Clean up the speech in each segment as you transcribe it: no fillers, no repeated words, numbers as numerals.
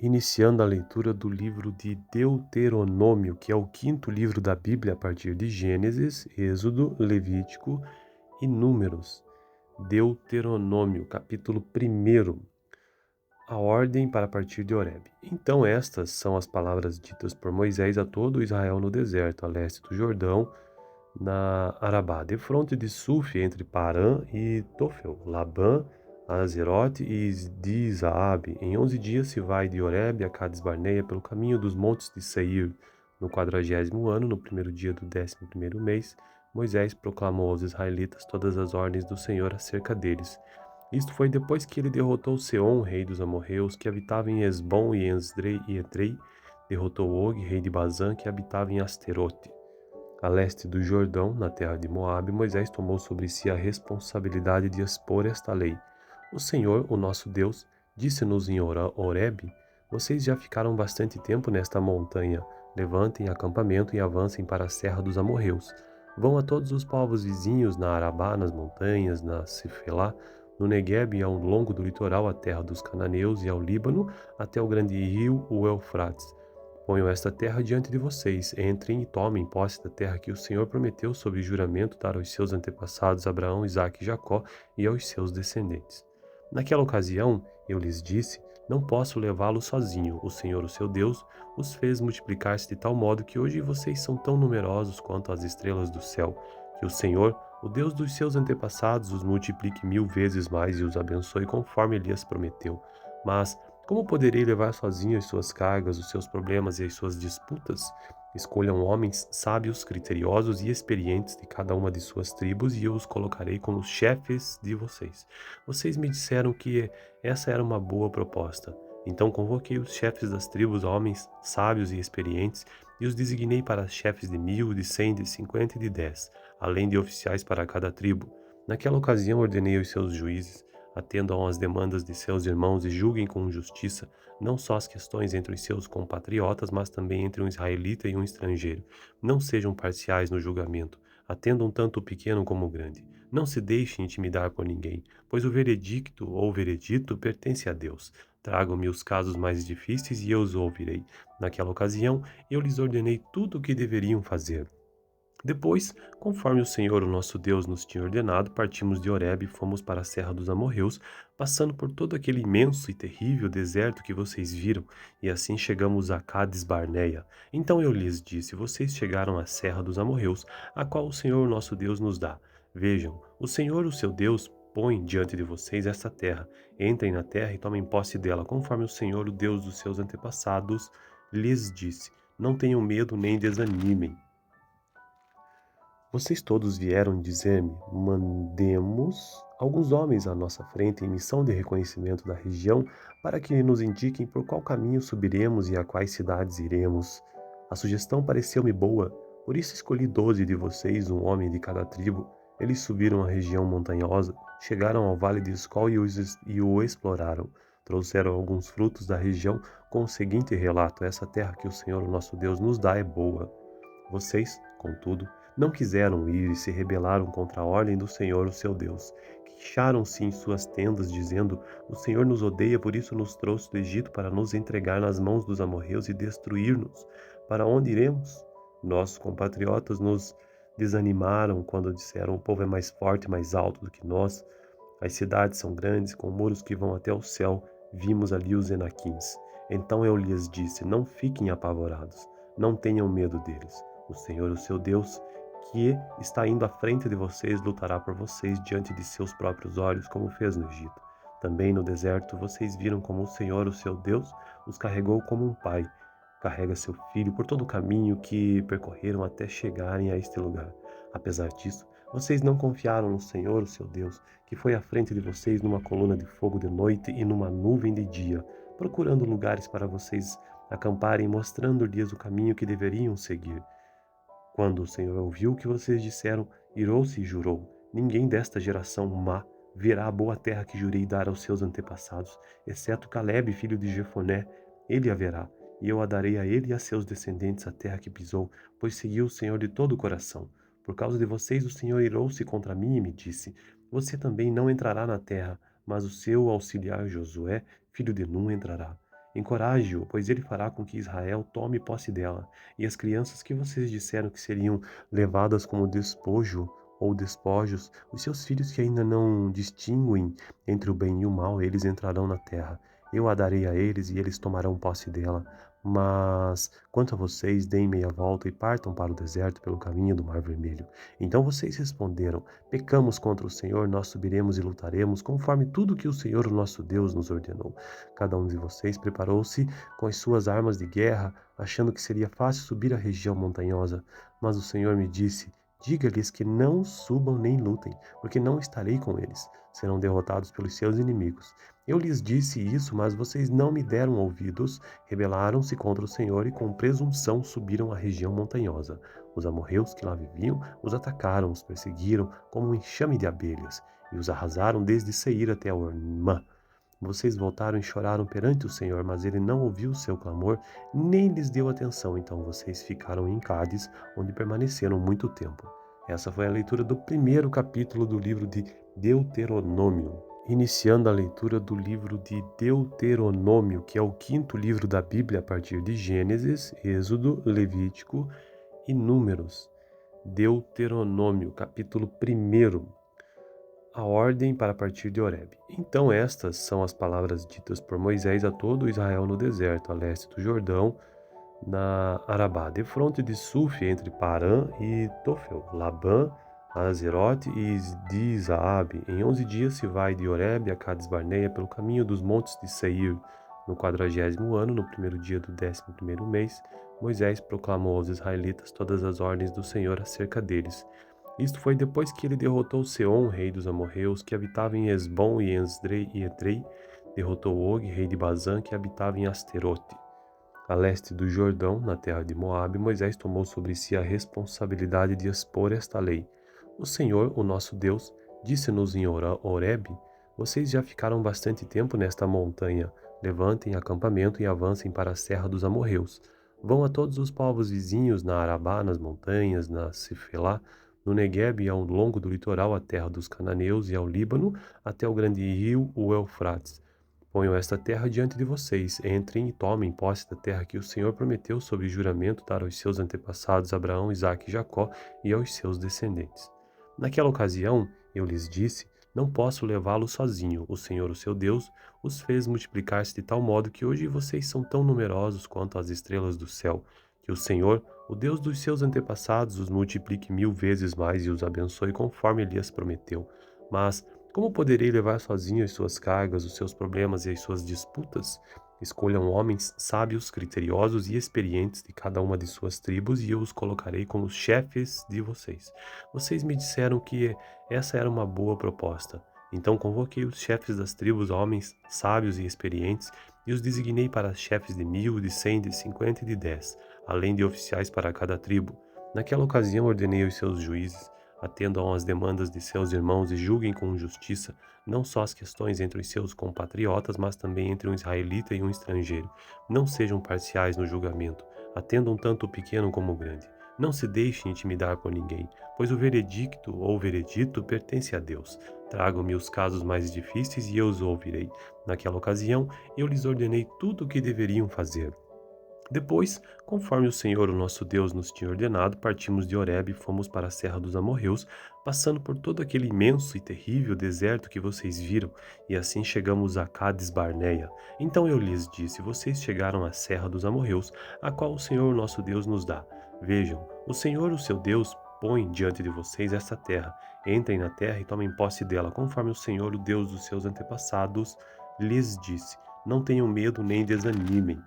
iniciando a leitura do livro de Deuteronômio, que é o quinto livro da Bíblia a partir de Gênesis, Êxodo, Levítico e Números. Deuteronômio, capítulo 1. A ordem para partir de Horebe. Então estas são as palavras ditas por Moisés a todo Israel no deserto, a leste do Jordão, na Arabá, defronte de Suf, entre Parã e Tofel, Labã, Azerote e Dizaabe. Em 11 dias se vai de Horebe a Cades Barneia pelo caminho dos montes de Seir. No 40º ano, no primeiro dia do 11º mês, Moisés proclamou aos israelitas todas as ordens do Senhor acerca deles. Isto foi depois que ele derrotou Seom, rei dos amorreus, que habitava em Esbom e Edrei, derrotou Og, rei de Bazã, que habitava em Asterote. A leste do Jordão, na terra de Moabe, Moisés tomou sobre si a responsabilidade de expor esta lei. O Senhor, o nosso Deus, disse-nos em Horebe: Vocês já ficaram bastante tempo nesta montanha. Levantem acampamento e avancem para a serra dos amorreus. Vão a todos os povos vizinhos, na Arabá, nas montanhas, na Cefelá, no Neguebe e ao longo do litoral, a terra dos cananeus e ao Líbano, até o grande rio, o Eufrates. Ponho esta terra diante de vocês. Entrem e tomem posse da terra que o Senhor prometeu sob juramento dar aos seus antepassados Abraão, Isaque e Jacó e aos seus descendentes. Naquela ocasião, eu lhes disse: Não posso levá-los sozinho. O Senhor, o seu Deus, os fez multiplicar-se de tal modo que hoje vocês são tão numerosos quanto as estrelas do céu. Que o Senhor, o Deus dos seus antepassados, os multiplique 1000 vezes mais e os abençoe conforme ele as prometeu. Mas como poderei levar sozinho as suas cargas, os seus problemas e as suas disputas? Escolham homens sábios, criteriosos e experientes de cada uma de suas tribos e eu os colocarei como chefes de vocês. Vocês me disseram que essa era uma boa proposta. Então convoquei os chefes das tribos, homens sábios e experientes, e os designei para chefes de 1000, de 100, de 50 e de 10, além de oficiais para cada tribo. Naquela ocasião ordenei aos seus juízes: Atendam às demandas de seus irmãos e julguem com justiça, não só as questões entre os seus compatriotas, mas também entre um israelita e um estrangeiro. Não sejam parciais no julgamento. Atendam tanto o pequeno como o grande. Não se deixem intimidar por ninguém, pois o veredicto ou veredito pertence a Deus. Tragam-me os casos mais difíceis e eu os ouvirei. Naquela ocasião, eu lhes ordenei tudo o que deveriam fazer. Depois, conforme o Senhor, o nosso Deus, nos tinha ordenado, partimos de Horebe e fomos para a Serra dos Amorreus, passando por todo aquele imenso e terrível deserto que vocês viram, e assim chegamos a Cades Barneia. Então eu lhes disse: Vocês chegaram à Serra dos Amorreus, a qual o Senhor, o nosso Deus, nos dá. Vejam, o Senhor, o seu Deus, põe diante de vocês esta terra. Entrem na terra e tomem posse dela, conforme o Senhor, o Deus dos seus antepassados, lhes disse. Não tenham medo nem desanimem. Vocês todos vieram dizer-me: Mandemos alguns homens à nossa frente em missão de reconhecimento da região para que nos indiquem por qual caminho subiremos e a quais cidades iremos. A sugestão pareceu-me boa, por isso escolhi 12 de vocês, um homem de cada tribo. Eles subiram a região montanhosa, chegaram ao vale de Escol e o exploraram. Trouxeram alguns frutos da região com o seguinte relato: Essa terra que o Senhor, o nosso Deus, nos dá é boa. Vocês, contudo, não quiseram ir e se rebelaram contra a ordem do Senhor, o seu Deus. Queixaram-se em suas tendas, dizendo: O Senhor nos odeia, por isso nos trouxe do Egito para nos entregar nas mãos dos amorreus e destruir-nos. Para onde iremos? Nossos compatriotas nos desanimaram quando disseram: O povo é mais forte e mais alto do que nós. As cidades são grandes, com muros que vão até o céu. Vimos ali os Enaquins. Então eu lhes disse: Não fiquem apavorados, não tenham medo deles. O Senhor, o seu Deus, que está indo à frente de vocês, lutará por vocês diante de seus próprios olhos, como fez no Egito. Também no deserto vocês viram como o Senhor, o seu Deus, os carregou como um pai. Carrega seu filho por todo o caminho que percorreram até chegarem a este lugar. Apesar disso, vocês não confiaram no Senhor, o seu Deus, que foi à frente de vocês numa coluna de fogo de noite e numa nuvem de dia, procurando lugares para vocês acamparem, mostrando-lhes o caminho que deveriam seguir. Quando o Senhor ouviu o que vocês disseram, irou-se e jurou: Ninguém desta geração má verá a boa terra que jurei dar aos seus antepassados, exceto Calebe, filho de Jefoné. Ele a verá, e eu a darei a ele e a seus descendentes a terra que pisou, pois seguiu o Senhor de todo o coração. Por causa de vocês, o Senhor irou-se contra mim e me disse: Você também não entrará na terra, mas o seu auxiliar Josué, filho de Nun, entrará. Encoraje-o, pois ele fará com que Israel tome posse dela. E as crianças que vocês disseram que seriam levadas como despojo ou despojos, os seus filhos que ainda não distinguem entre o bem e o mal, eles entrarão na terra. Eu a darei a eles e eles tomarão posse dela. Mas quanto a vocês, deem meia volta e partam para o deserto pelo caminho do Mar Vermelho. Então vocês responderam: pecamos contra o Senhor, nós subiremos e lutaremos, conforme tudo que o Senhor, o nosso Deus, nos ordenou. Cada um de vocês preparou-se com as suas armas de guerra, achando que seria fácil subir a região montanhosa. Mas o Senhor me disse: diga-lhes que não subam nem lutem, porque não estarei com eles. Serão derrotados pelos seus inimigos. Eu lhes disse isso, mas vocês não me deram ouvidos, rebelaram-se contra o Senhor e com presunção subiram a região montanhosa. Os amorreus que lá viviam os atacaram, os perseguiram como um enxame de abelhas e os arrasaram desde Seir até Hormã. Vocês voltaram e choraram perante o Senhor, mas ele não ouviu o seu clamor, nem lhes deu atenção. Então vocês ficaram em Cádiz, onde permaneceram muito tempo. Essa foi a leitura do primeiro capítulo do livro de Deuteronômio. Iniciando a leitura do livro de Deuteronômio, que é o quinto livro da Bíblia a partir de Gênesis, Êxodo, Levítico e Números. Deuteronômio, capítulo 1. A ordem para partir de Horebe. Então estas são as palavras ditas por Moisés a todo Israel no deserto, a leste do Jordão, na Arabá, defronte de Suf, entre Parã e Tofel, Labã, Azerote e Dizaabe. Em 11 dias se vai de Horebe a Cades Barneia pelo caminho dos montes de Seir. No 40º ano, no primeiro dia do 11º mês, Moisés proclamou aos israelitas todas as ordens do Senhor acerca deles. Isto foi depois que ele derrotou Seom, rei dos amorreus, que habitava em Esbom e Edrei, derrotou Og, rei de Bazã, que habitava em Asterote. A leste do Jordão, na terra de Moabe, Moisés tomou sobre si a responsabilidade de expor esta lei. O Senhor, o nosso Deus, disse-nos em Horebe: vocês já ficaram bastante tempo nesta montanha. Levantem acampamento e avancem para a serra dos amorreus. Vão a todos os povos vizinhos na Arabá, nas montanhas, na Cifelá, no Negueb e ao longo do litoral, a terra dos cananeus e ao Líbano, até o grande rio, o Eufrates. Ponham esta terra diante de vocês, entrem e tomem posse da terra que o Senhor prometeu sob juramento dar aos seus antepassados Abraão, Isaque e Jacó e aos seus descendentes. Naquela ocasião, eu lhes disse: não posso levá-los sozinho. O Senhor, o seu Deus, os fez multiplicar-se de tal modo que hoje vocês são tão numerosos quanto as estrelas do céu. Que o Senhor, o Deus dos seus antepassados, os multiplique 1000 vezes mais e os abençoe conforme ele as prometeu. Mas como poderei levar sozinho as suas cargas, os seus problemas e as suas disputas? Escolham homens sábios, criteriosos e experientes de cada uma de suas tribos e eu os colocarei como chefes de vocês. Vocês me disseram que essa era uma boa proposta. Então convoquei os chefes das tribos, homens sábios e experientes, e os designei para chefes de 1000, de 100, de 50 e de 10, além de oficiais para cada tribo. Naquela ocasião ordenei aos seus juízes: atendam às demandas de seus irmãos e julguem com justiça, não só as questões entre os seus compatriotas, mas também entre um israelita e um estrangeiro. Não sejam parciais no julgamento, atendam tanto o pequeno como o grande. Não se deixem intimidar por ninguém, pois o veredicto ou veredito pertence a Deus. Tragam-me os casos mais difíceis e eu os ouvirei. Naquela ocasião, eu lhes ordenei tudo o que deveriam fazer. Depois, conforme o Senhor, o nosso Deus, nos tinha ordenado, partimos de Horebe e fomos para a serra dos amorreus, passando por todo aquele imenso e terrível deserto que vocês viram, e assim chegamos a Cades Barneia. Então eu lhes disse: vocês chegaram à serra dos amorreus, a qual o Senhor, nosso Deus, nos dá. Vejam, o Senhor, o seu Deus, põe diante de vocês esta terra. Entrem na terra e tomem posse dela, conforme o Senhor, o Deus dos seus antepassados, lhes disse. Não tenham medo nem desanimem.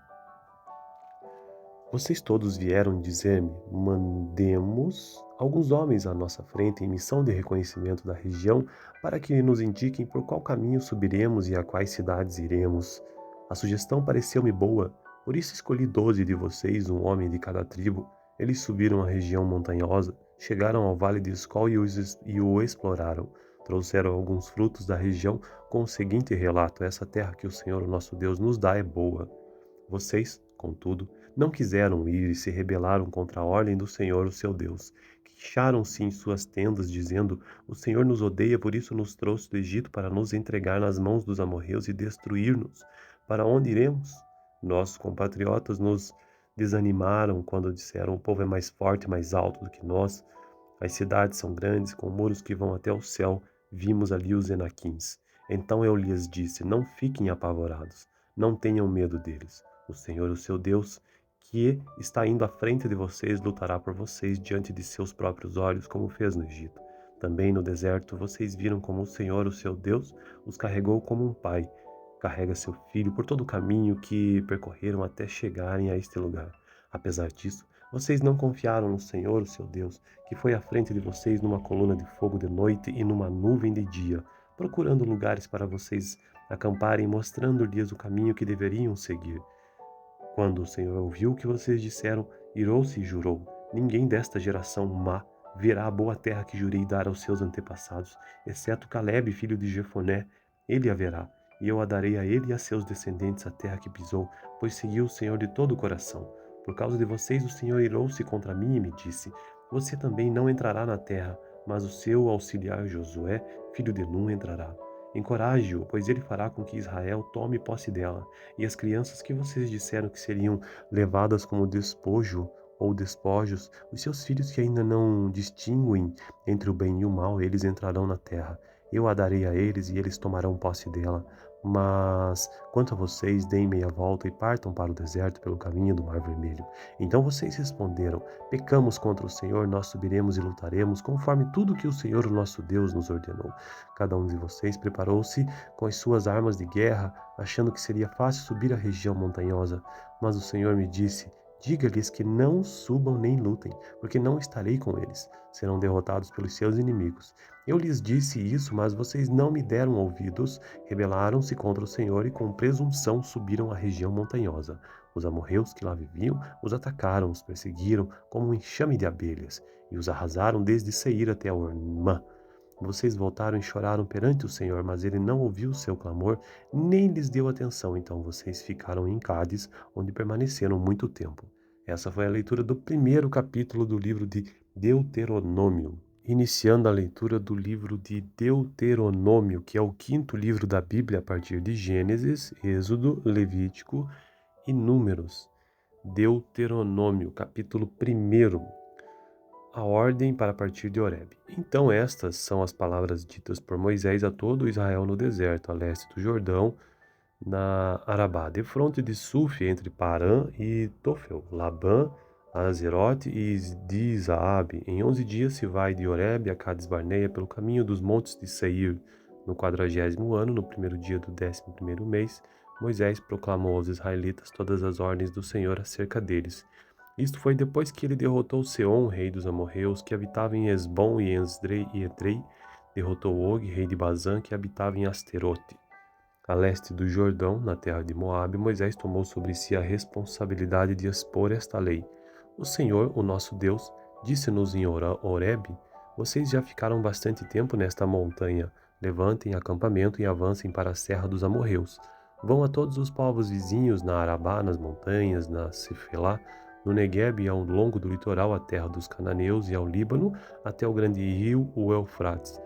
Vocês todos vieram dizer-me: mandemos alguns homens à nossa frente em missão de reconhecimento da região para que nos indiquem por qual caminho subiremos e a quais cidades iremos. A sugestão pareceu-me boa, por isso escolhi 12 de vocês, um homem de cada tribo. Eles subiram a região montanhosa, chegaram ao vale de Escol e o exploraram. Trouxeram alguns frutos da região com o seguinte relato: essa terra que o Senhor, o nosso Deus, nos dá é boa. Vocês, contudo, não quiseram ir e se rebelaram contra a ordem do Senhor, o seu Deus. Queixaram-se em suas tendas, dizendo: o Senhor nos odeia, por isso nos trouxe do Egito para nos entregar nas mãos dos amorreus e destruir-nos. Para onde iremos? Nossos compatriotas nos desanimaram quando disseram: o povo é mais forte e mais alto do que nós. As cidades são grandes, com muros que vão até o céu. Vimos ali os Enaquins. Então eu lhes disse: não fiquem apavorados, não tenham medo deles. O Senhor, o seu Deus, que está indo à frente de vocês, lutará por vocês diante de seus próprios olhos, como fez no Egito. Também no deserto vocês viram como o Senhor, o seu Deus, os carregou como um pai carrega seu filho por todo o caminho que percorreram até chegarem a este lugar. Apesar disso, vocês não confiaram no Senhor, o seu Deus, que foi à frente de vocês numa coluna de fogo de noite e numa nuvem de dia, procurando lugares para vocês acamparem, mostrando-lhes o caminho que deveriam seguir. Quando o Senhor ouviu o que vocês disseram, irou-se e jurou: ninguém desta geração má verá a boa terra que jurei dar aos seus antepassados, exceto Calebe, filho de Jefoné. Ele a verá, e eu a darei a ele e a seus descendentes a terra que pisou, pois seguiu o Senhor de todo o coração. Por causa de vocês, o Senhor irou-se contra mim e me disse: você também não entrará na terra, mas o seu auxiliar Josué, filho de Nun, entrará. Encoraje-o, pois ele fará com que Israel tome posse dela, e as crianças que vocês disseram que seriam levadas como despojo ou despojos, os seus filhos que ainda não distinguem entre o bem e o mal, eles entrarão na terra. Eu a darei a eles e eles tomarão posse dela. Mas quanto a vocês, deem meia volta e partam para o deserto pelo caminho do Mar Vermelho. Então vocês responderam: pecamos contra o Senhor, nós subiremos e lutaremos, conforme tudo que o Senhor, o nosso Deus, nos ordenou. Cada um de vocês preparou-se com as suas armas de guerra, achando que seria fácil subir a região montanhosa. Mas o Senhor me disse: diga-lhes que não subam nem lutem, porque não estarei com eles. Serão derrotados pelos seus inimigos. Eu lhes disse isso, mas vocês não me deram ouvidos, rebelaram-se contra o Senhor e com presunção subiram a região montanhosa. Os amorreus que lá viviam os atacaram, os perseguiram como um enxame de abelhas, e os arrasaram desde Seir até Ormã. Vocês voltaram e choraram perante o Senhor, mas ele não ouviu o seu clamor, nem lhes deu atenção. Então vocês ficaram em Cádiz, onde permaneceram muito tempo. Essa foi a leitura do primeiro capítulo do livro de Deuteronômio. Iniciando a leitura do livro de Deuteronômio, que é o quinto livro da Bíblia a partir de Gênesis, Êxodo, Levítico e Números. Deuteronômio, capítulo 1. A ordem para partir de Horebe. Então estas são as palavras ditas por Moisés a todo Israel no deserto, a leste do Jordão, na Arabá, defronte de Suf, entre Parã e Tofel, Labã, Azerote e Dizaabe. Em 11 dias se vai de Horebe a Cades Barneia pelo caminho dos montes de Seir. No 40º ano, no primeiro dia do 11º mês, Moisés proclamou aos israelitas todas as ordens do Senhor acerca deles. Isto foi depois que ele derrotou Seom, rei dos amorreus, que habitava em Esbom e Edrei, derrotou Og, rei de Bazã, que habitava em Asterote. A leste do Jordão, na terra de Moabe, Moisés tomou sobre si a responsabilidade de expor esta lei. O Senhor, o nosso Deus, disse-nos em Horebe: vocês já ficaram bastante tempo nesta montanha. Levantem acampamento e avancem para a serra dos amorreus. Vão a todos os povos vizinhos, na Arabá, nas montanhas, na Cefelá, no Negueb e ao longo do litoral, a terra dos cananeus e ao Líbano, até o grande rio, o Eufrates.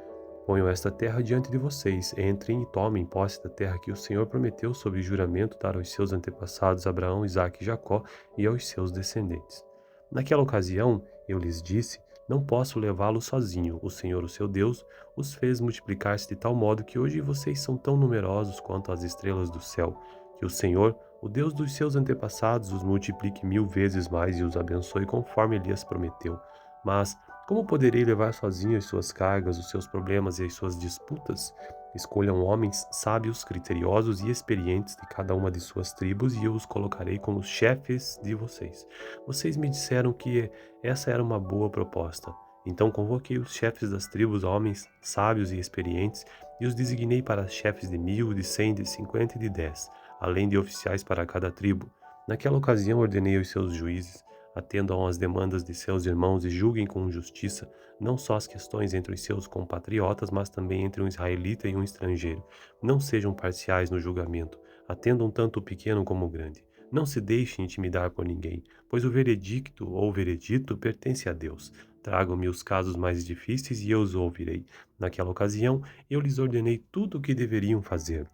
Ponham esta terra diante de vocês, entrem e tomem posse da terra que o Senhor prometeu sob juramento dar aos seus antepassados Abraão, Isaque e Jacó e aos seus descendentes. Naquela ocasião, eu lhes disse: não posso levá-los sozinho. O Senhor, o seu Deus, os fez multiplicar-se de tal modo que hoje vocês são tão numerosos quanto as estrelas do céu. Que o Senhor, o Deus dos seus antepassados, os multiplique 1000 vezes mais e os abençoe conforme ele as prometeu. Mas como poderei levar sozinho as suas cargas, os seus problemas e as suas disputas? Escolham homens sábios, criteriosos e experientes de cada uma de suas tribos e eu os colocarei como chefes de vocês. Vocês me disseram que essa era uma boa proposta. Então convoquei os chefes das tribos, homens sábios e experientes, e os designei para chefes de 1000, de 100, de 50 e de 10, além de oficiais para cada tribo. Naquela ocasião ordenei aos seus juízes: atendam às demandas de seus irmãos e julguem com justiça, não só as questões entre os seus compatriotas, mas também entre um israelita e um estrangeiro. Não sejam parciais no julgamento, atendam tanto o pequeno como o grande. Não se deixem intimidar por ninguém, pois o veredicto ou veredito pertence a Deus. Tragam-me os casos mais difíceis e eu os ouvirei. Naquela ocasião, eu lhes ordenei tudo o que deveriam fazer.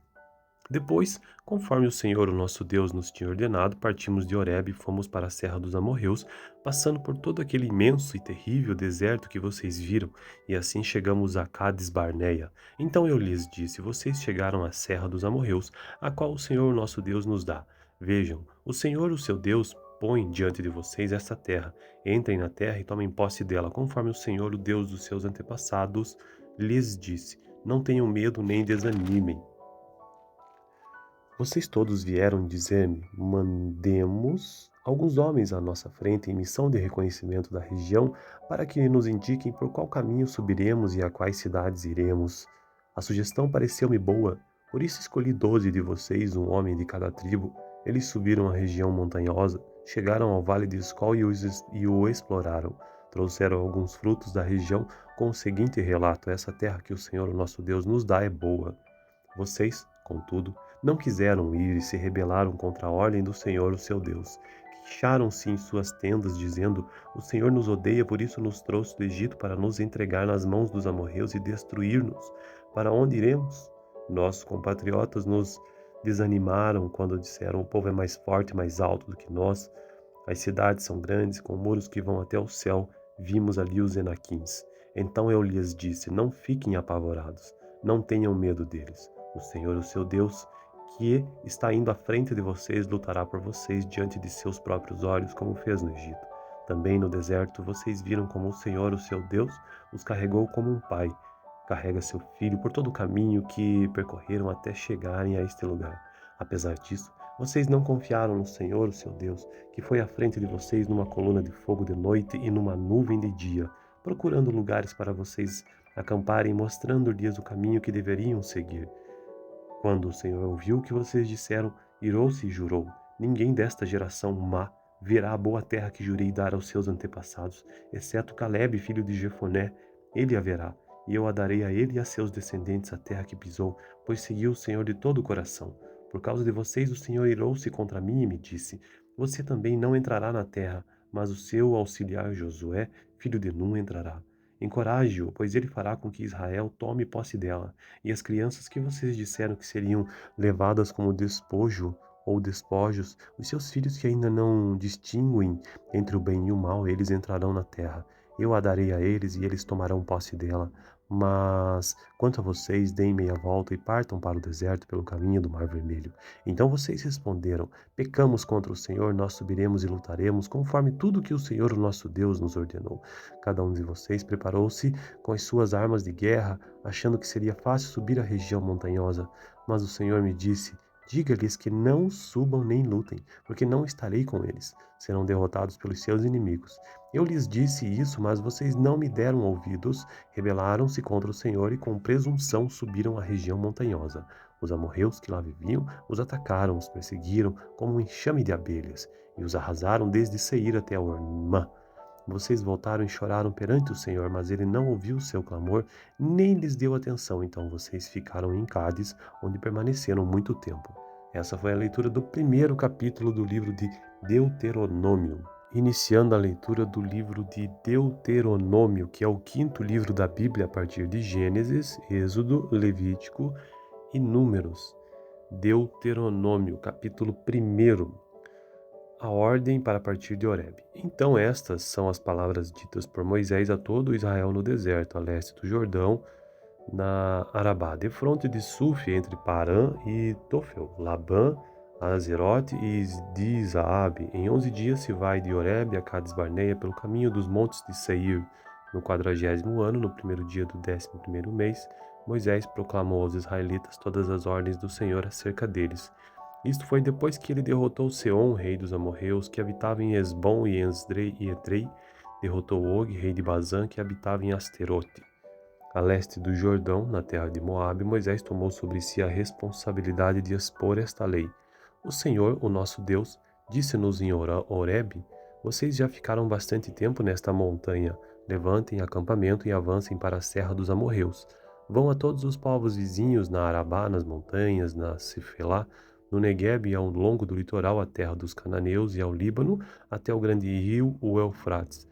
Depois, conforme o Senhor, o nosso Deus, nos tinha ordenado, partimos de Horebe e fomos para a Serra dos Amorreus, passando por todo aquele imenso e terrível deserto que vocês viram, e assim chegamos a Cades Barneia. Então eu lhes disse: Vocês chegaram à Serra dos Amorreus, a qual o Senhor, o nosso Deus, nos dá. Vejam, o Senhor, o seu Deus, põe diante de vocês esta terra. Entrem na terra e tomem posse dela, conforme o Senhor, o Deus dos seus antepassados, lhes disse. Não tenham medo nem desanimem. Vocês todos vieram dizer-me: mandemos alguns homens à nossa frente em missão de reconhecimento da região para que nos indiquem por qual caminho subiremos e a quais cidades iremos. A sugestão pareceu-me boa, por isso escolhi 12 de vocês, um homem de cada tribo. Eles subiram a região montanhosa, chegaram ao vale de Escol e o exploraram. Trouxeram alguns frutos da região com o seguinte relato: essa terra que o Senhor, o nosso Deus, nos dá é boa. Vocês, contudo, não quiseram ir e se rebelaram contra a ordem do Senhor, o seu Deus. Queixaram-se em suas tendas, dizendo: O Senhor nos odeia, por isso nos trouxe do Egito para nos entregar nas mãos dos amorreus e destruir-nos. Para onde iremos? Nossos compatriotas nos desanimaram quando disseram: O povo é mais forte e mais alto do que nós. As cidades são grandes, com muros que vão até o céu. Vimos ali os Enaquins. Então eu lhes disse: Não fiquem apavorados, não tenham medo deles. O Senhor, o seu Deus, que está indo à frente de vocês, lutará por vocês diante de seus próprios olhos, como fez no Egito. Também no deserto vocês viram como o Senhor, o seu Deus, os carregou como um pai carrega seu filho por todo o caminho que percorreram até chegarem a este lugar. Apesar disso, vocês não confiaram no Senhor, o seu Deus, que foi à frente de vocês numa coluna de fogo de noite e numa nuvem de dia, procurando lugares para vocês acamparem, mostrando-lhes o caminho que deveriam seguir. Quando o Senhor ouviu o que vocês disseram, irou-se e jurou: Ninguém desta geração má verá a boa terra que jurei dar aos seus antepassados, exceto Calebe, filho de Jefoné. Ele a verá, e eu a darei a ele e a seus descendentes a terra que pisou, pois seguiu o Senhor de todo o coração. Por causa de vocês, o Senhor irou-se contra mim e me disse: Você também não entrará na terra, mas o seu auxiliar Josué, filho de Num, entrará. Encoraje-o, pois ele fará com que Israel tome posse dela. E as crianças que vocês disseram que seriam levadas como despojo ou despojos, os seus filhos que ainda não distinguem entre o bem e o mal, eles entrarão na terra. Eu a darei a eles e eles tomarão posse dela. Mas, quanto a vocês, deem meia volta e partam para o deserto pelo caminho do Mar Vermelho. Então vocês responderam: Pecamos contra o Senhor, nós subiremos e lutaremos, conforme tudo que o Senhor, o nosso Deus, nos ordenou. Cada um de vocês preparou-se com as suas armas de guerra, achando que seria fácil subir a região montanhosa. Mas o Senhor me disse: Diga-lhes que não subam nem lutem, porque não estarei com eles. Serão derrotados pelos seus inimigos. Eu lhes disse isso, mas vocês não me deram ouvidos, rebelaram-se contra o Senhor e com presunção subiram a região montanhosa. Os amorreus que lá viviam os atacaram, os perseguiram como um enxame de abelhas, e os arrasaram desde Seir até Ormã. Vocês voltaram e choraram perante o Senhor, mas ele não ouviu o seu clamor, nem lhes deu atenção. Então vocês ficaram em Cádiz, onde permaneceram muito tempo. Essa foi a leitura do primeiro capítulo do livro de Deuteronômio. Iniciando a leitura do livro de Deuteronômio, que é o quinto livro da Bíblia a partir de Gênesis, Êxodo, Levítico e Números. Deuteronômio, capítulo 1. A ordem para partir de Horebe. Então estas são as palavras ditas por Moisés a todo Israel no deserto, a leste do Jordão, na Arabá, defronte de Suf, entre Parã e Tofel, Labã, Azerote e Dizaabe. Em 11 dias se vai de Horebe a Cades Barneia pelo caminho dos montes de Seir. No 40º ano, no primeiro dia do 11º mês, Moisés proclamou aos israelitas todas as ordens do Senhor acerca deles. Isto foi depois que ele derrotou Seom, rei dos amorreus, que habitava em Esbom e Edrei, derrotou Og, rei de Bazã, que habitava em Asterote. A leste do Jordão, na terra de Moabe, Moisés tomou sobre si a responsabilidade de expor esta lei. O Senhor, o nosso Deus, disse-nos em Horebe: Vocês já ficaram bastante tempo nesta montanha. Levantem acampamento e avancem para a serra dos amorreus. Vão a todos os povos vizinhos, na Arabá, nas montanhas, na Cifelá, no Neguebe e ao longo do litoral, a terra dos cananeus e ao Líbano, até o grande rio, o Eufrates.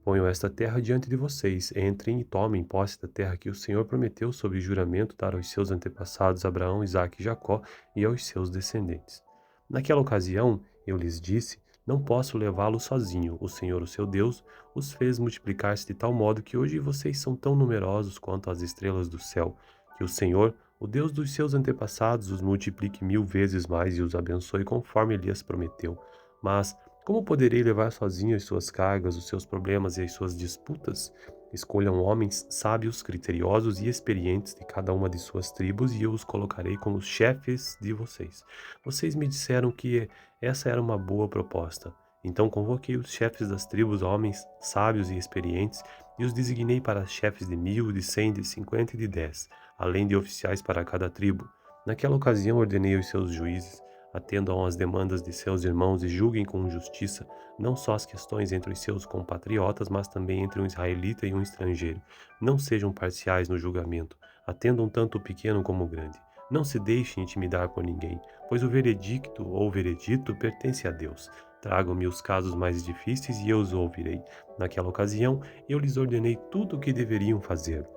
Ponho esta terra diante de vocês. Entrem e tomem posse da terra que o Senhor prometeu sob juramento dar aos seus antepassados Abraão, Isaque e Jacó e aos seus descendentes. Naquela ocasião, eu lhes disse: Não posso levá-los sozinho. O Senhor, o seu Deus, os fez multiplicar-se de tal modo que hoje vocês são tão numerosos quanto as estrelas do céu. Que o Senhor, o Deus dos seus antepassados, os multiplique 1000 vezes mais e os abençoe conforme lhes prometeu. Mas como poderei levar sozinho as suas cargas, os seus problemas e as suas disputas? Escolham homens sábios, criteriosos e experientes de cada uma de suas tribos e eu os colocarei como chefes de vocês. Vocês me disseram que essa era uma boa proposta. Então convoquei os chefes das tribos, homens sábios e experientes, e os designei para chefes de 1000, de 100, de 50 e de 10, além de oficiais para cada tribo. Naquela ocasião ordenei aos seus juízes: atendam às demandas de seus irmãos e julguem com justiça, não só as questões entre os seus compatriotas, mas também entre um israelita e um estrangeiro. Não sejam parciais no julgamento, atendam tanto o pequeno como o grande. Não se deixem intimidar por ninguém, pois o veredicto ou veredito pertence a Deus. Tragam-me os casos mais difíceis e eu os ouvirei. Naquela ocasião, eu lhes ordenei tudo o que deveriam fazer.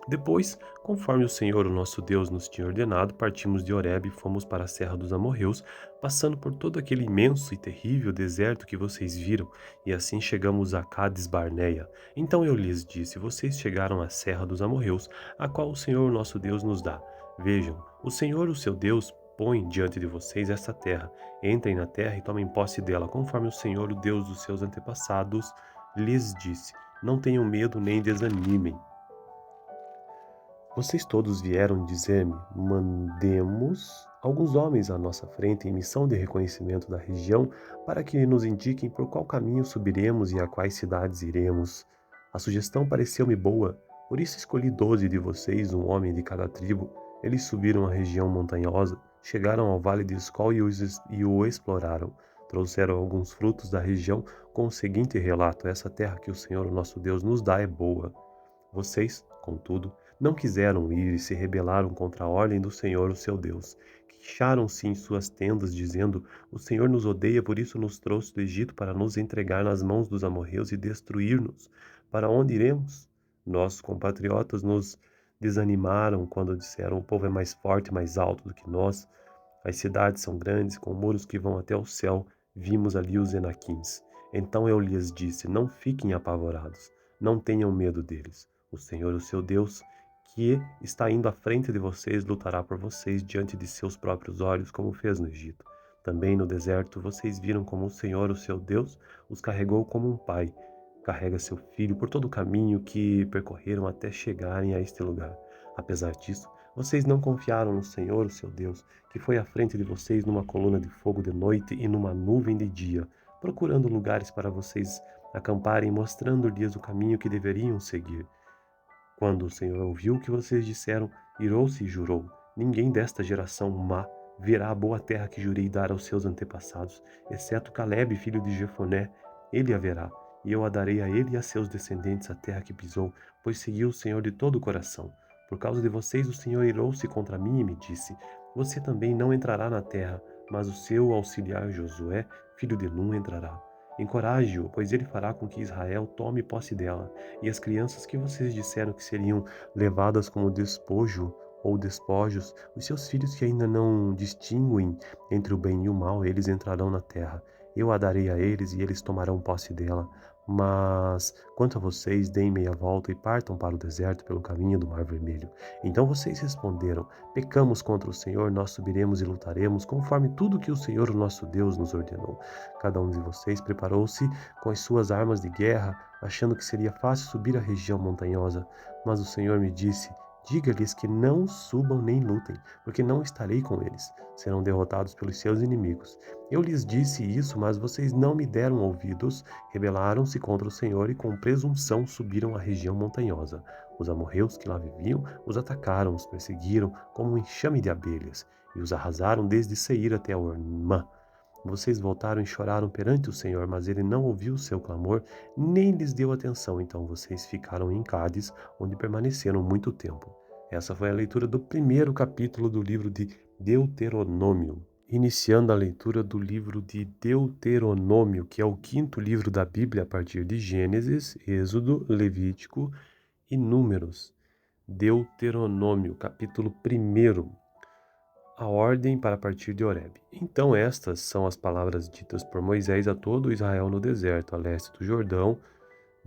Depois, conforme o Senhor, o nosso Deus, nos tinha ordenado, partimos de Horebe e fomos para a Serra dos Amorreus, passando por todo aquele imenso e terrível deserto que vocês viram, e assim chegamos a Cades Barneia. Então eu lhes disse: Vocês chegaram à Serra dos Amorreus, a qual o Senhor, o nosso Deus, nos dá. Vejam, o Senhor, o seu Deus, põe diante de vocês essa terra. Entrem na terra e tomem posse dela, conforme o Senhor, o Deus dos seus antepassados, lhes disse. Não tenham medo nem desanimem. Vocês todos vieram dizer-me: mandemos alguns homens à nossa frente em missão de reconhecimento da região para que nos indiquem por qual caminho subiremos e a quais cidades iremos. A sugestão pareceu-me boa, por isso escolhi 12 de vocês, um homem de cada tribo. Eles subiram a região montanhosa, chegaram ao vale de Escol e o exploraram. Trouxeram alguns frutos da região com o seguinte relato: essa terra que o Senhor, o nosso Deus, nos dá é boa. Vocês, contudo, não quiseram ir e se rebelaram contra a ordem do Senhor, o seu Deus. Queixaram-se em suas tendas, dizendo: O Senhor nos odeia, por isso nos trouxe do Egito para nos entregar nas mãos dos amorreus e destruir-nos. Para onde iremos? Nossos compatriotas nos desanimaram quando disseram: O povo é mais forte e mais alto do que nós. As cidades são grandes, com muros que vão até o céu. Vimos ali os Enaquins. Então eu lhes disse: Não fiquem apavorados, não tenham medo deles. O Senhor, o seu Deus, que está indo à frente de vocês, lutará por vocês diante de seus próprios olhos, como fez no Egito. Também no deserto vocês viram como o Senhor, o seu Deus, os carregou como um pai carrega seu filho por todo o caminho que percorreram até chegarem a este lugar. Apesar disso, vocês não confiaram no Senhor, o seu Deus, que foi à frente de vocês numa coluna de fogo de noite e numa nuvem de dia, procurando lugares para vocês acamparem, mostrando-lhes o caminho que deveriam seguir. Quando o Senhor ouviu o que vocês disseram, irou-se e jurou: Ninguém desta geração má verá a boa terra que jurei dar aos seus antepassados, exceto Calebe, filho de Jefoné. Ele a verá, e eu a darei a ele e a seus descendentes a terra que pisou, pois seguiu o Senhor de todo o coração. Por causa de vocês, o Senhor irou-se contra mim e me disse: Você também não entrará na terra, mas o seu auxiliar Josué, filho de Nun, entrará. Encoraje-o, pois ele fará com que Israel tome posse dela, e as crianças que vocês disseram que seriam levadas como despojo ou despojos, os seus filhos que ainda não distinguem entre o bem e o mal, eles entrarão na terra. Eu a darei a eles e eles tomarão posse dela. Mas, quanto a vocês, deem meia volta e partam para o deserto pelo caminho do Mar Vermelho. Então vocês responderam: Pecamos contra o Senhor, nós subiremos e lutaremos, conforme tudo que o Senhor, o nosso Deus, nos ordenou. Cada um de vocês preparou-se com as suas armas de guerra, achando que seria fácil subir a região montanhosa. Mas o Senhor me disse: Diga-lhes que não subam nem lutem, porque não estarei com eles. Serão derrotados pelos seus inimigos. Eu lhes disse isso, mas vocês não me deram ouvidos, rebelaram-se contra o Senhor e com presunção subiram a região montanhosa. Os amorreus que lá viviam os atacaram, os perseguiram como um enxame de abelhas, e os arrasaram desde Seir até Ormã. Vocês voltaram e choraram perante o Senhor, mas ele não ouviu o seu clamor, nem lhes deu atenção. Então vocês ficaram em Cádiz, onde permaneceram muito tempo. Essa foi a leitura do primeiro capítulo do livro de Deuteronômio. Iniciando a leitura do livro de Deuteronômio, que é o quinto livro da Bíblia a partir de Gênesis, Êxodo, Levítico e Números. Deuteronômio, capítulo 1. A ordem para partir de Horebe. Então estas são as palavras ditas por Moisés a todo Israel no deserto, a leste do Jordão,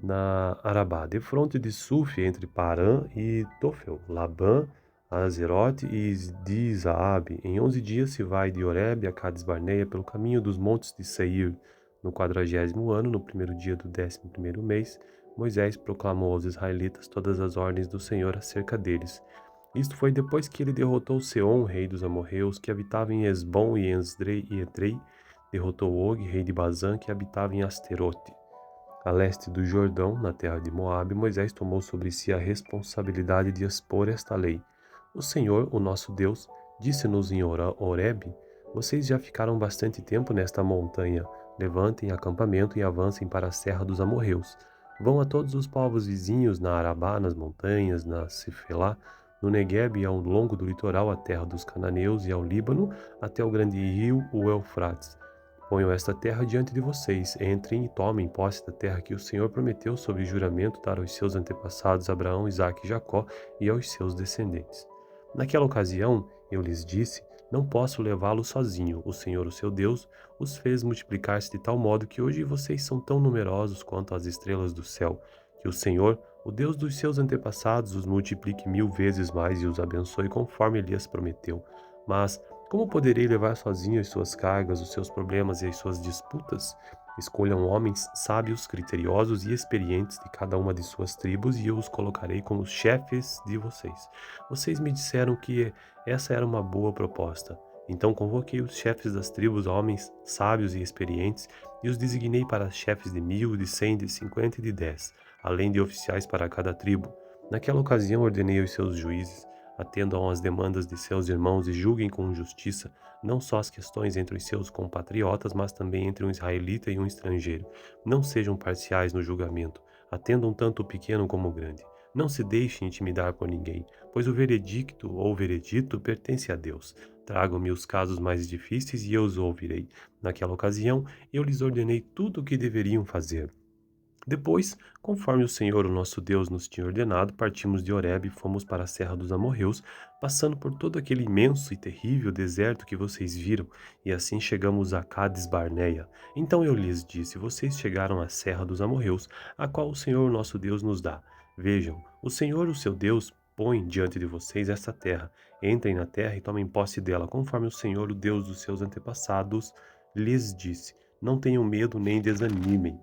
na Arabá, defronte de Suf, entre Parã e Tofel, Labã, Azerote e Di-Zaabe. Em 11 dias se vai de Horebe a Cades Barneia pelo caminho dos montes de Seir. No 40º ano, no primeiro dia do 11º mês, Moisés proclamou aos israelitas todas as ordens do Senhor acerca deles. Isto foi depois que ele derrotou Seom, rei dos amorreus, que habitava em Esbom e Edrei, derrotou Og, rei de Bazã, que habitava em Asterote. A leste do Jordão, na terra de Moabe, Moisés tomou sobre si a responsabilidade de expor esta lei. O Senhor, o nosso Deus, disse-nos em Horebe: Vocês já ficaram bastante tempo nesta montanha. Levantem acampamento e avancem para a serra dos amorreus. Vão a todos os povos vizinhos na Arabá, nas montanhas, na Cifelá, no Neguebe e ao longo do litoral, a terra dos cananeus e ao Líbano, até o grande rio, o Eufrates. Ponho esta terra diante de vocês. Entrem e tomem posse da terra que o Senhor prometeu sob juramento dar aos seus antepassados Abraão, Isaque e Jacó e aos seus descendentes. Naquela ocasião, eu lhes disse: Não posso levá-lo sozinho. O Senhor, o seu Deus, os fez multiplicar-se de tal modo que hoje vocês são tão numerosos quanto as estrelas do céu. Que o Senhor, o Deus dos seus antepassados, os multiplique 1000 vezes mais e os abençoe conforme ele as prometeu. Mas como poderei levar sozinho as suas cargas, os seus problemas e as suas disputas? Escolham homens sábios, criteriosos e experientes de cada uma de suas tribos e eu os colocarei como chefes de vocês. Vocês me disseram que essa era uma boa proposta. Então convoquei os chefes das tribos, homens sábios e experientes, e os designei para chefes de 1000, de 100, de 50 e de 10, além de oficiais para cada tribo. Naquela ocasião ordenei aos seus juízes: Atendam às demandas de seus irmãos e julguem com justiça, não só as questões entre os seus compatriotas, mas também entre um israelita e um estrangeiro. Não sejam parciais no julgamento. Atendam tanto o pequeno como o grande. Não se deixem intimidar por ninguém, pois o veredicto ou veredito pertence a Deus. Tragam-me os casos mais difíceis e eu os ouvirei. Naquela ocasião, eu lhes ordenei tudo o que deveriam fazer. Depois, conforme o Senhor, o nosso Deus, nos tinha ordenado, partimos de Horebe e fomos para a serra dos amorreus, passando por todo aquele imenso e terrível deserto que vocês viram, e assim chegamos a Cades Barneia. Então eu lhes disse: Vocês chegaram à serra dos amorreus, a qual o Senhor, o nosso Deus, nos dá. Vejam, o Senhor, o seu Deus, põe diante de vocês esta terra. Entrem na terra e tomem posse dela, conforme o Senhor, o Deus dos seus antepassados, lhes disse. Não tenham medo nem desanimem.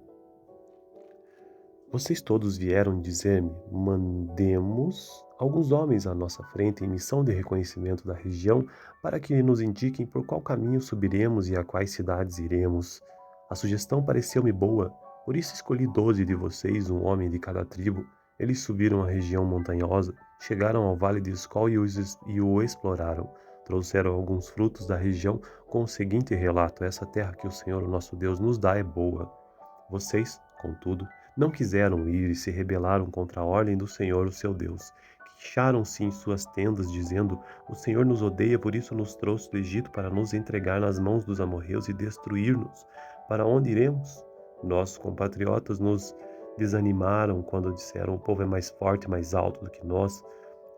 Vocês todos vieram dizer-me: Mandemos alguns homens à nossa frente em missão de reconhecimento da região, para que nos indiquem por qual caminho subiremos e a quais cidades iremos. A sugestão pareceu-me boa, por isso escolhi 12 de vocês, um homem de cada tribo. Eles subiram a região montanhosa, chegaram ao vale de Escol e o exploraram. Trouxeram alguns frutos da região com o seguinte relato: Essa terra que o Senhor, o nosso Deus, nos dá é boa. Vocês, contudo, não quiseram ir e se rebelaram contra a ordem do Senhor, o seu Deus. Queixaram-se em suas tendas, dizendo: O Senhor nos odeia, por isso nos trouxe do Egito para nos entregar nas mãos dos amorreus e destruir-nos. Para onde iremos? Nossos compatriotas nos desanimaram quando disseram: O povo é mais forte e mais alto do que nós.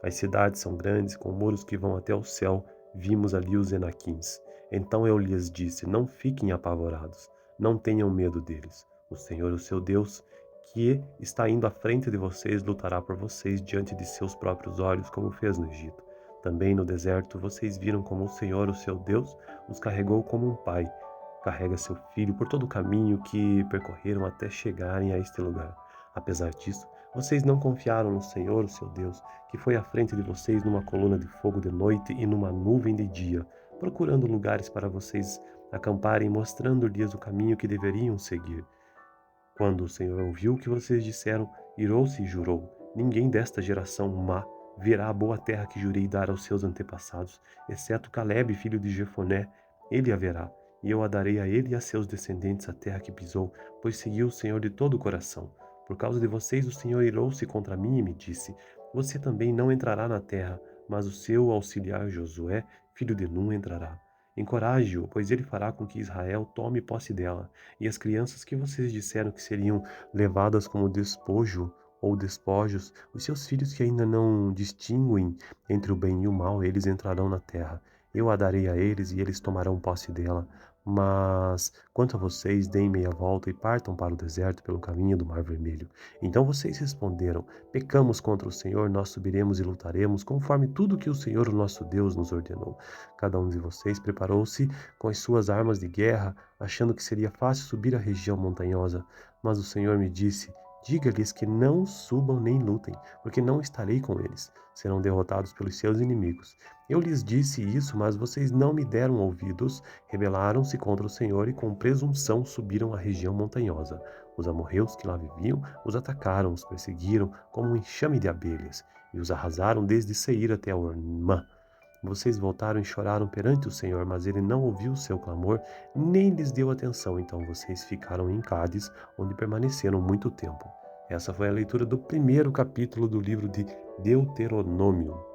As cidades são grandes, com muros que vão até o céu. Vimos ali os Enaquins. Então eu lhes disse: Não fiquem apavorados, não tenham medo deles. O Senhor, o seu Deus, que está indo à frente de vocês, lutará por vocês diante de seus próprios olhos, como fez no Egito. Também no deserto vocês viram como o Senhor, o seu Deus, os carregou como um pai carrega seu filho por todo o caminho que percorreram até chegarem a este lugar. Apesar disso, vocês não confiaram no Senhor, o seu Deus, que foi à frente de vocês numa coluna de fogo de noite e numa nuvem de dia, procurando lugares para vocês acamparem, mostrando-lhes o caminho que deveriam seguir. Quando o Senhor ouviu o que vocês disseram, irou-se e jurou: Ninguém desta geração má verá a boa terra que jurei dar aos seus antepassados, exceto Calebe, filho de Jefoné. Ele a verá, e eu a darei a ele e a seus descendentes a terra que pisou, pois seguiu o Senhor de todo o coração. Por causa de vocês, o Senhor irou-se contra mim e me disse: Você também não entrará na terra, mas o seu auxiliar Josué, filho de Nun, entrará. Encoraje-o, pois ele fará com que Israel tome posse dela. E as crianças que vocês disseram que seriam levadas como despojo ou despojos, os seus filhos que ainda não distinguem entre o bem e o mal, eles entrarão na terra. Eu a darei a eles e eles tomarão posse dela. Mas quanto a vocês, deem meia volta e partam para o deserto pelo caminho do Mar Vermelho. Então vocês responderam: pecamos contra o Senhor, nós subiremos e lutaremos, conforme tudo que o Senhor, o nosso Deus, nos ordenou. Cada um de vocês preparou-se com as suas armas de guerra, achando que seria fácil subir a região montanhosa. Mas o Senhor me disse: diga-lhes que não subam nem lutem, porque não estarei com eles. Serão derrotados pelos seus inimigos. Eu lhes disse isso, mas vocês não me deram ouvidos, rebelaram-se contra o Senhor e com presunção subiram a região montanhosa. Os amorreus que lá viviam os atacaram, os perseguiram como um enxame de abelhas, e os arrasaram desde Seir até Ormã. Vocês voltaram e choraram perante o Senhor, mas ele não ouviu o seu clamor, nem lhes deu atenção. Então vocês ficaram em Cádiz, onde permaneceram muito tempo. Essa foi a leitura do primeiro capítulo do livro de Deuteronômio.